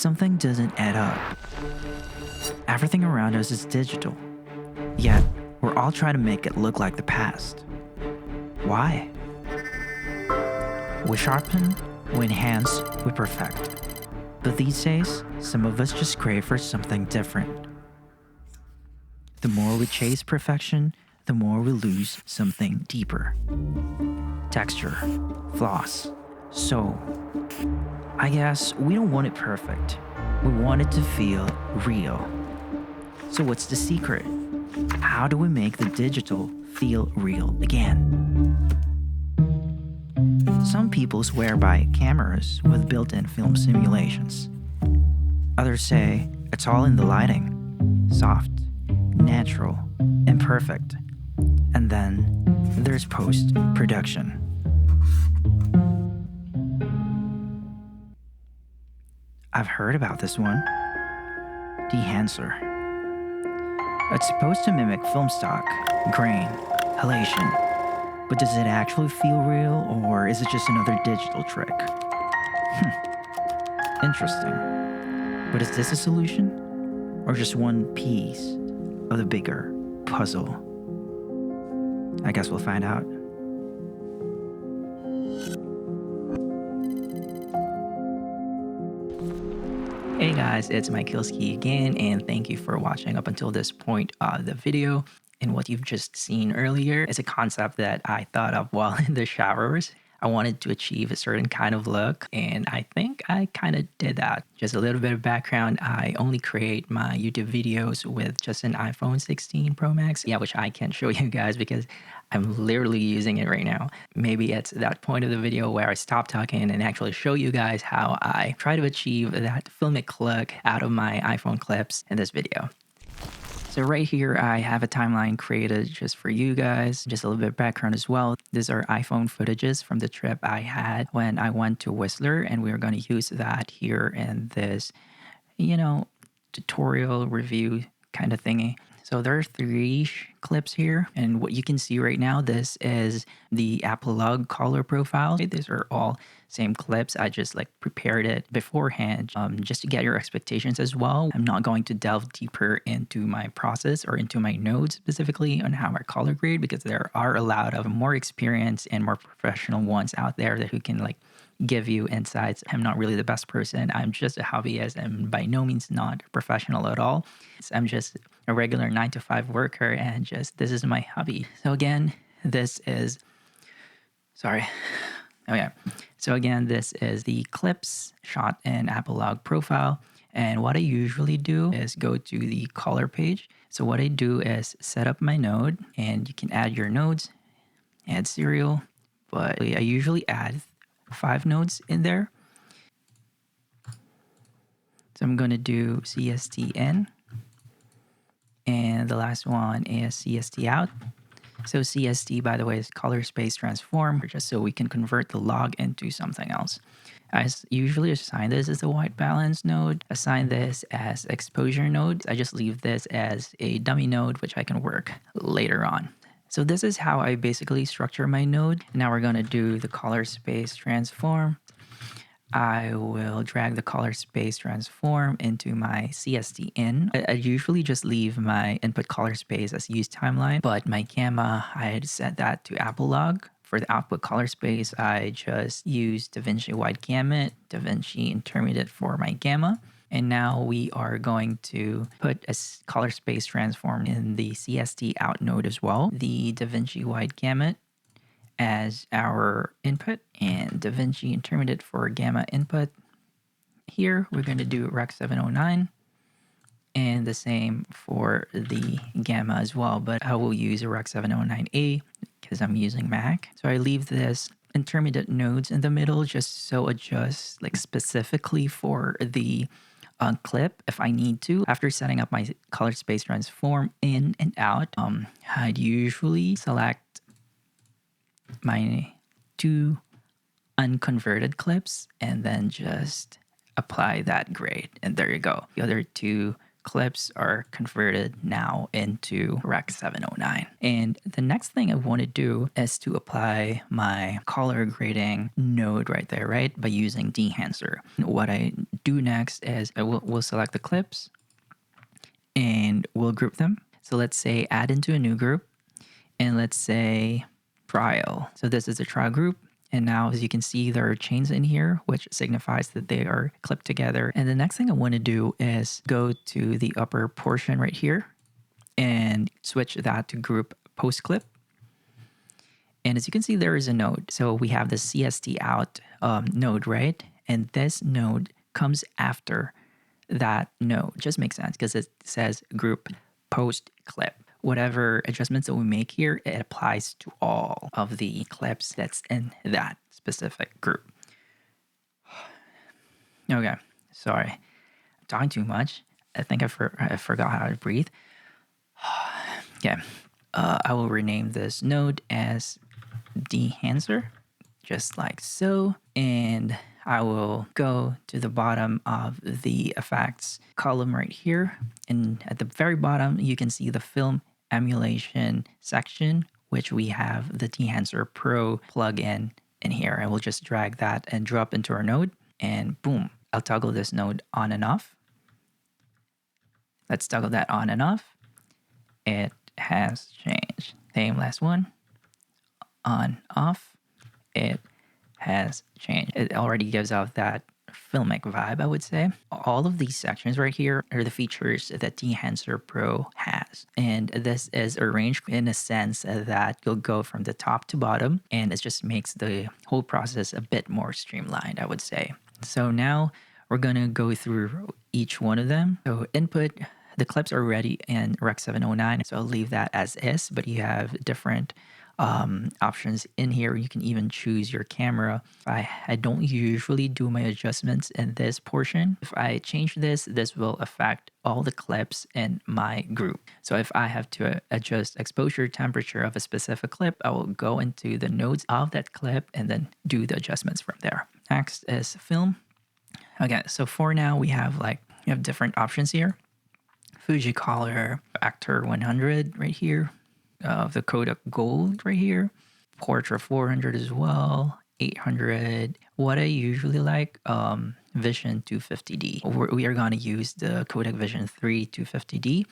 something doesn't add up. Everything around us is digital, yet we're all trying to make it look like the past. Why? We sharpen, we enhance, we perfect. But these days, some of us just crave for something different. The more we chase perfection, the more we lose something deeper. Texture, flaws, soul. I guess we don't want it perfect. We want it to feel real. So what's the secret? How do we make the digital feel real again? Some people swear by cameras with built-in film simulations. Others say it's all in the lighting, soft, natural, and perfect. And then there's post-production. I've heard about this one. Dehancer. It's supposed to mimic film stock, grain, halation. But does it actually feel real, or is it just another digital trick? Interesting. But is this a solution? Or just one piece of the bigger puzzle? I guess we'll find out. Hey guys, it's MYKILLSKI again, and thank you for watching up until this point of the video. And what you've just seen earlier is a concept that I thought of while in the showers. I wanted to achieve a certain kind of look, and I think I kind of did that. Just a little bit of background, I only create my YouTube videos with just an iPhone 16 Pro Max. Yeah, which I can't show you guys because I'm literally using it right now. Maybe it's that point of the video where I stop talking and actually show you guys how I try to achieve that FILMIC look out of my iPhone clips in this video. So right here, I have a timeline created just for you guys, just a little bit of background as well. These are iPhone footages from the trip I had when I went to Whistler, and we are going to use that here in this, tutorial review kind of thingy. So there are 3 clips here, and what you can see right now, this is the epilogue color profile. These are all same clips. I just prepared it beforehand just to get your expectations as well. I'm not going to delve deeper into my process or into my nodes specifically on how I color grade, because there are a lot of more experienced and more professional ones out there that who can give you insights. I'm not really the best person. I'm just a hobbyist and by no means not a professional at all. I'm just a regular 9-to-5 worker, and just this is my hobby. So again, this is this is the clips shot in epilogue profile. And what I usually do is go to the color page. So what I do is set up my node, and you can add your nodes, add serial, but I usually add 5 nodes in there. So I'm going to do CST in, and the last one is CST out. So CST, by the way, is color space transform, just so we can convert the log into something else. I usually assign this as a white balance node, assign this as exposure node. I just leave this as a dummy node, which I can work later on. So this is how I basically structure my node. Now we're going to do the color space transform. I will drag the color space transform into my CST in. I usually just leave my input color space as use timeline, but my gamma, I had set that to epilogue. For the output color space, I just use Davinci wide gamut, Davinci intermediate for my gamma. And now we are going to put a color space transform in the CST out node as well. The Davinci wide gamut as our input, and Davinci intermediate for gamma input. Here we're going to do Rec 709, and the same for the gamma as well, but I will use a Rec 709A because I'm using Mac. So I leave this intermediate nodes in the middle just so adjust specifically for the clip if I need to. After setting up my color space transform in and out, I'd usually select my 2 unconverted clips and then just apply that grade, and there you go. The other 2 clips are converted now into Rec 709. And the next thing I want to do is to apply my color grading node right there, right? By using Dehancer. What I do next is we'll select the clips and we'll group them. So let's say add into a new group, and let's say trial. So this is a trial group. And now, as you can see, there are chains in here, which signifies that they are clipped together. And the next thing I want to do is go to the upper portion right here and switch that to group post clip. And as you can see, there is a node. So we have the CST out node, right? And this node comes after that node. Just makes sense because it says group post clip. Whatever adjustments that we make here, it applies to all of the clips that's in that specific group. Okay, sorry. I'm talking too much. I think I forgot how to breathe. Okay, I will rename this node as Dehancer, just like so. And I will go to the bottom of the effects column right here. And at the very bottom, you can see the film emulation section, which we have the Dehancer Pro plugin in here. I will just drag that and drop into our node, and boom, I'll toggle this node on and off. Let's toggle that on and off. It has changed. Same last one. On, off. It has changed. It already gives off that FILMIC vibe, I would say. All of these sections right here are the features that Dehancer Pro has. And this is arranged in a sense that you'll go from the top to bottom, and it just makes the whole process a bit more streamlined, I would say. So now we're going to go through each one of them. So input, the clips are ready in Rec 709, so I'll leave that as is, but you have different options in here. You can even choose your camera. I don't usually do my adjustments in this portion. If I change this, this will affect all the clips in my group. So if I have to adjust exposure temperature of a specific clip, I will go into the nodes of that clip and then do the adjustments from there. Next is film. Okay, so for now we have different options here. Fuji Color Actor 100 right here. The Kodak Gold right here, Portra 400 as well, 800. What I usually like, Vision 250D. We are going to use the Kodak Vision 3 250D,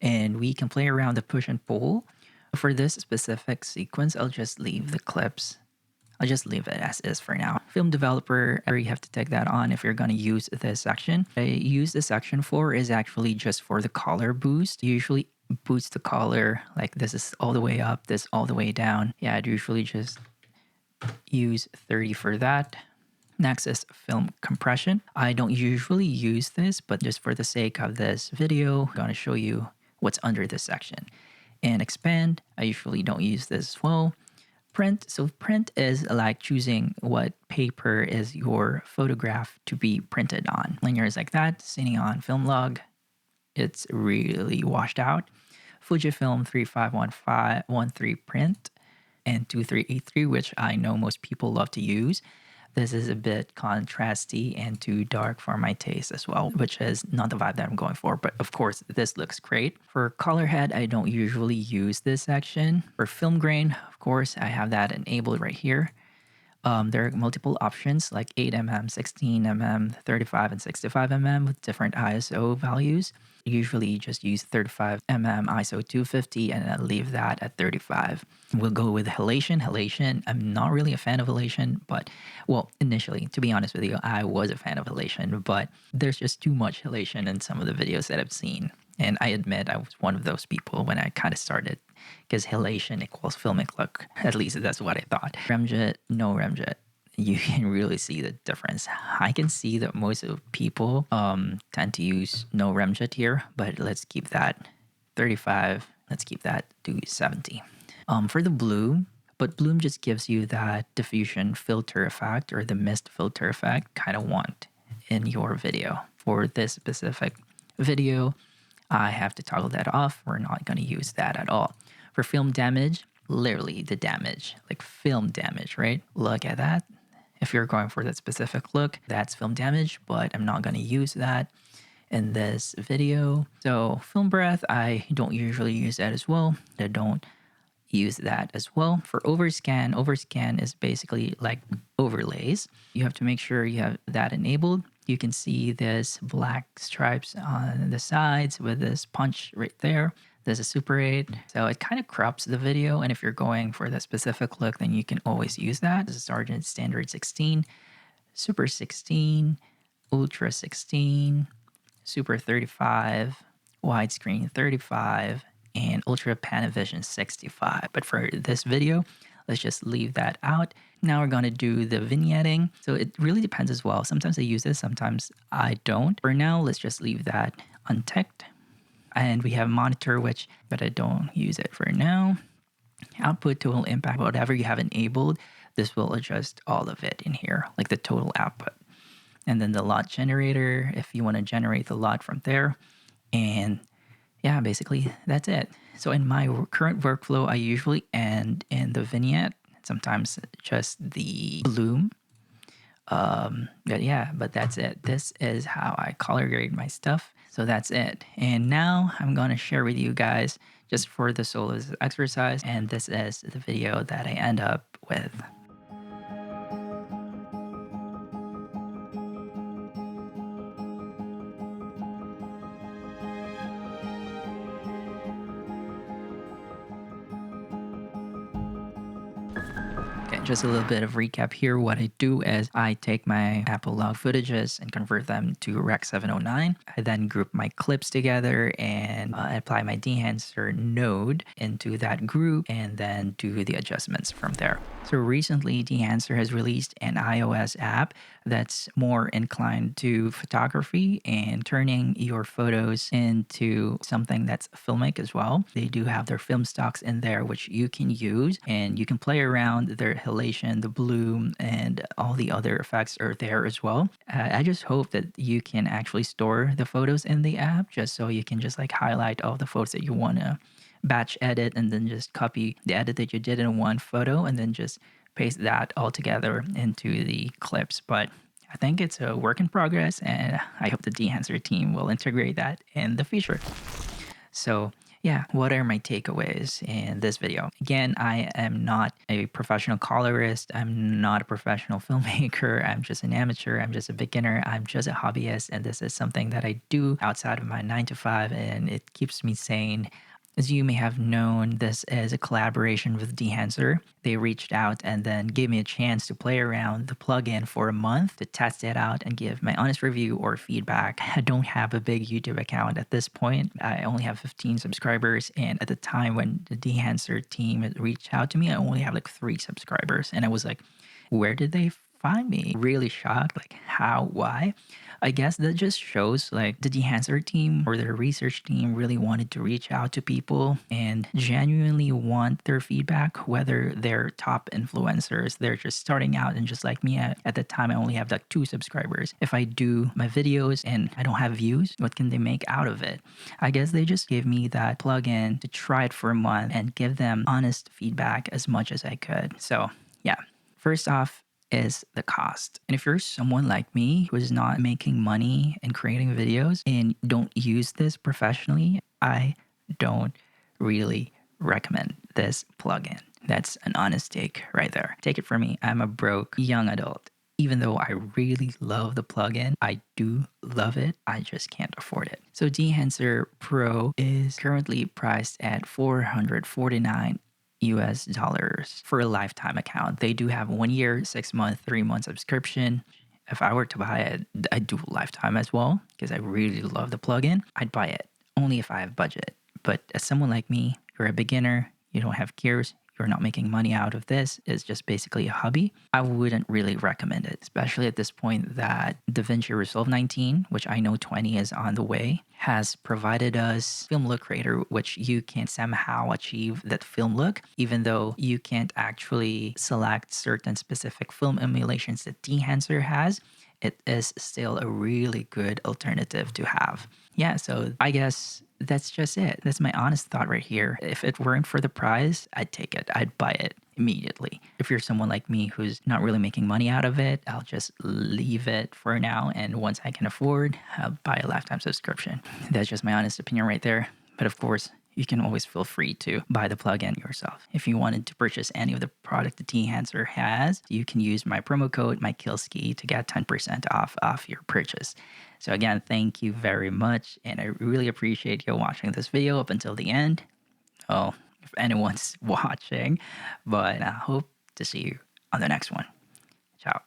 and we can play around the push and pull. For this specific sequence, I'll just leave the clips. I'll just leave it as is for now. Film developer, you have to take that on if you're going to use this section. I use this section for is actually just for the color boost. Usually boost the color, like this is all the way up, this all the way down. Yeah, I'd usually just use 30 for that. Next is film compression. I don't usually use this, but just for the sake of this video, I'm going to show you what's under this section. And expand, I usually don't use this as well. Print, so print is like choosing what paper is your photograph to be printed on. Linear is like that, sitting on film log. It's really washed out. Fujifilm 351513 print and 2383, which I know most people love to use. This is a bit contrasty and too dark for my taste as well, which is not the vibe that I'm going for. But of course, this looks great. For color head, I don't usually use this section. For film grain, of course, I have that enabled right here. There are multiple options like 8mm, 16mm, 35 and 65mm with different ISO values. Usually just use 35mm ISO 250 and then leave that at 35. We'll go with halation. Halation, I'm not really a fan of halation, but well, initially, to be honest with you, I was a fan of halation, but there's just too much halation in some of the videos that I've seen. And I admit I was one of those people when I kind of started, because halation equals filmic look. At least that's what I thought. Remjet, no remjet. You can really see the difference. I can see that most of people tend to use no remjet here, but let's keep that 35. Let's keep that to 70. For the bloom, but bloom just gives you that diffusion filter effect or the mist filter effect kind of want in your video. For this specific video, I have to toggle that off. We're not going to use that at all. For film damage, literally the damage, like film damage, right? Look at that. If you're going for that specific look, that's film damage, but I'm not going to use that. in this video. So film breath, I don't usually use that as well. I don't use that as well. For overscan is basically like overlays. You have to make sure you have that enabled. You can see this black stripes on the sides with this punch right there. There's a Super 8. So it kind of crops the video. And if you're going for the specific look, then you can always use that. This is Sergeant Standard 16, Super 16, Ultra 16, Super 35, Widescreen 35, and Ultra Panavision 65. But for this video, let's just leave that out. Now we're going to do the vignetting. So it really depends as well. Sometimes I use this, sometimes I don't. For now, let's just leave that unticked. And we have monitor, but I don't use it for now. Output total impact, whatever you have enabled, this will adjust all of it in here, like the total output. And then the lot generator, if you want to generate the lot from there. And yeah, basically that's it. So in my current workflow, I usually end in the vignette, sometimes just the bloom. But that's it. This is how I color grade my stuff. So that's it. And now I'm going to share with you guys just for the solos exercise. And this is the video that I end up with. Just a little bit of recap here. What I do is I take my Apple log footages and convert them to Rec 709. I then group my clips together and apply my Dehancer node into that group and then do the adjustments from there. So recently, Dehancer has released an iOS app that's more inclined to photography and turning your photos into something that's filmic as well. They do have their film stocks in there, which you can use, and you can play around their halation, the bloom, and all the other effects are there as well. I just hope that you can actually store the photos in the app, just so you can just like highlight all the photos that you want to batch edit and then just copy the edit that you did in one photo and then just paste that all together into the clips. But I think it's a work in progress, and I hope the Dehancer team will integrate that in the future. So yeah, what are my takeaways in this video? Again, I am not a professional colorist. I'm not a professional filmmaker. I'm just an amateur. I'm just a beginner. I'm just a hobbyist. And this is something that I do outside of my 9-to-5, and it keeps me sane. As you may have known, this is a collaboration with Dehancer. They reached out and then gave me a chance to play around the plugin for a month to test it out and give my honest review or feedback. I don't have a big YouTube account at this point. I only have 15 subscribers, and at the time when the Dehancer team reached out to me, I only have like 3 subscribers. And I was like, where did they find me? Really shocked, like how, why? I guess that just shows like the Dehancer team or their research team really wanted to reach out to people and genuinely want their feedback, whether they're top influencers, they're just starting out, and just like me at the time, I only have like 2 subscribers. If I do my videos and I don't have views, what can they make out of it? I guess they just gave me that plugin to try it for a month and give them honest feedback as much as I could. So yeah, first off, is the cost. And if you're someone like me who is not making money and creating videos and don't use this professionally, I don't really recommend this plugin. That's an honest take right there. Take it from me. I'm a broke young adult. Even though I really love the plugin, I do love it, I just can't afford it. So Dehancer Pro is currently priced at $449 for a lifetime account. They do have 1 year, 6 month, 3 month subscription. If I were to buy it, I'd do lifetime as well because I really love the plugin. I'd buy it only if I have budget. But as someone like me, you're a beginner, you don't have gears, you're not making money out of this, it's just basically a hobby, I wouldn't really recommend it, especially at this point that Davinci Resolve 19, which I know 20 is on the way, has provided us film look creator, which you can somehow achieve that film look, even though you can't actually select certain specific film emulations that Dehancer has. It is still a really good alternative to have. Yeah, so I guess that's just it. That's my honest thought right here. If it weren't for the prize, I'd take it. I'd buy it immediately. If you're someone like me who's not really making money out of it, I'll just leave it for now. And once I can afford, I'll buy a lifetime subscription. That's just my honest opinion right there. But of course, you can always feel free to buy the plugin yourself. If you wanted to purchase any of the product the Dehancer has, you can use my promo code MYKILLSKI to get 10% off your purchase. So again, thank you very much, and I really appreciate you watching this video up until the end. Oh, if anyone's watching, but I hope to see you on the next one. Ciao.